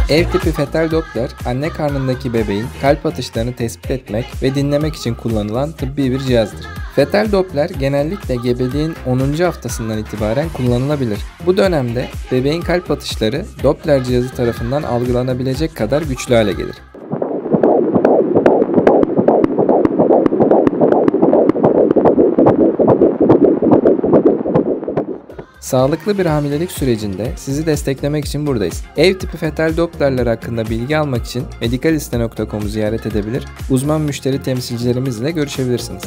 Ev tipi fetal Doppler, anne karnındaki bebeğin kalp atışlarını tespit etmek ve dinlemek için kullanılan tıbbi bir cihazdır. Fetal Doppler genellikle gebeliğin 10. haftasından itibaren kullanılabilir. Bu dönemde bebeğin kalp atışları Doppler cihazı tarafından algılanabilecek kadar güçlü hale gelir. Sağlıklı bir hamilelik sürecinde sizi desteklemek için buradayız. Ev tipi fetal Dopplerler hakkında bilgi almak için medikaliste.com'u ziyaret edebilir, uzman müşteri temsilcilerimizle görüşebilirsiniz.